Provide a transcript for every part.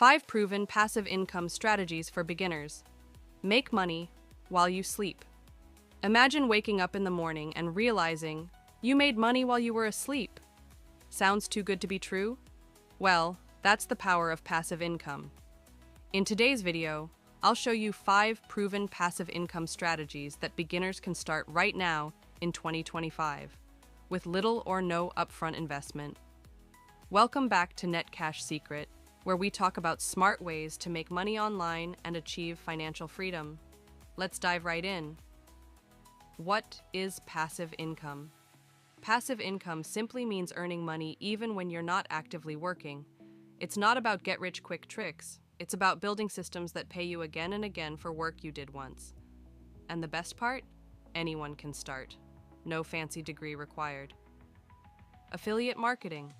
5 proven passive income strategies for beginners. Make money while you sleep. Imagine waking up in the morning and realizing you made money while you were asleep. Sounds too good to be true? Well, that's the power of passive income. In today's video, I'll show you 5 proven passive income strategies that beginners can start right now in 2025, with little or no upfront investment. Welcome back to Net Cash Secret, where we talk about smart ways to make money online and achieve financial freedom. Let's dive right in. What is passive income? Passive income simply means earning money even when you're not actively working. It's not about get-rich-quick tricks. It's about building systems that pay you again and again for work you did once. And the best part? Anyone can start. No fancy degree required. Affiliate marketing.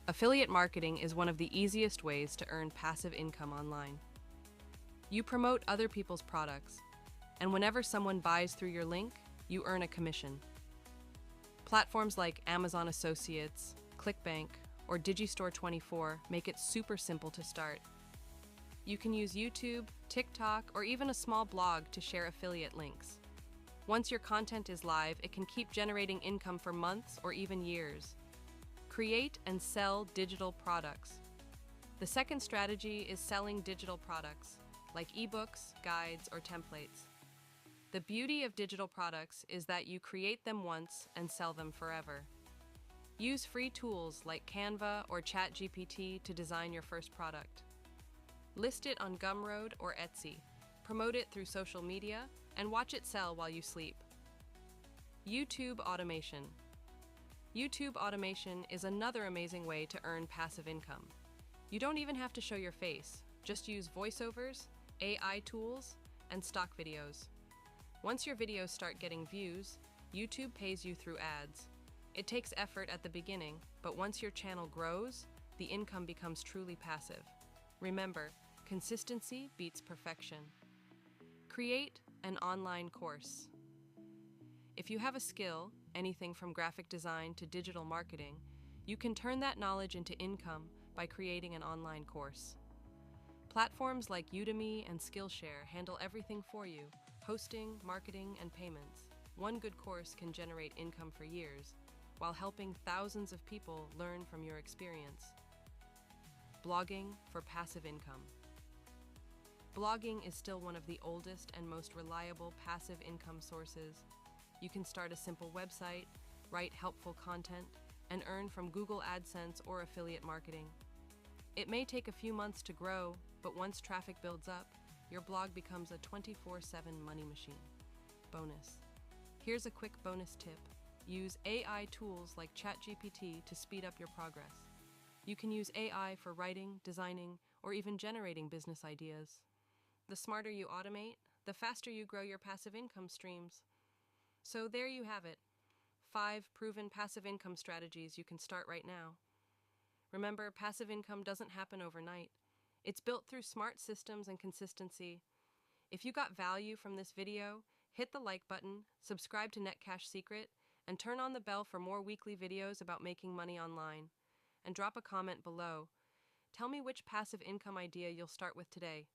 Affiliate marketing is one of the easiest ways to earn passive income online. You promote other people's products, and whenever someone buys through your link, you earn a commission. Platforms like Amazon Associates, ClickBank, or Digistore24 make it super simple to start. You can use YouTube, TikTok, or even a small blog to share affiliate links. Once your content is live, it can keep generating income for months or even years. Create and sell digital products. The second strategy is selling digital products, like ebooks, guides, or templates. The beauty of digital products is that you create them once and sell them forever. Use free tools like Canva or ChatGPT to design your first product. List it on Gumroad or Etsy, promote it through social media, and watch it sell while you sleep. YouTube automation. YouTube automation is another amazing way to earn passive income. You don't even have to show your face, just use voiceovers, AI tools, and stock videos. Once your videos start getting views, YouTube pays you through ads. It takes effort at the beginning, but once your channel grows, the income becomes truly passive. Remember, consistency beats perfection. Create an online course. If you have a skill, anything from graphic design to digital marketing, you can turn that knowledge into income by creating an online course. Platforms like Udemy and Skillshare handle everything for you: hosting, marketing, and payments. One good course can generate income for years, while helping thousands of people learn from your experience. Blogging for passive income. Blogging is still one of the oldest and most reliable passive income sources. You can start a simple website, write helpful content, and earn from Google AdSense or affiliate marketing. It may take a few months to grow, but once traffic builds up, your blog becomes a 24/7 money machine. Bonus. Here's a quick bonus tip. Use AI tools like ChatGPT to speed up your progress. You can use AI for writing, designing, or even generating business ideas. The smarter you automate, the faster you grow your passive income streams. So there you have it. 5 proven passive income strategies you can start right now. Remember, passive income doesn't happen overnight. It's built through smart systems and consistency. If you got value from this video, hit the like button, subscribe to Net Cash Secret, and turn on the bell for more weekly videos about making money online. And drop a comment below. Tell me which passive income idea you'll start with today.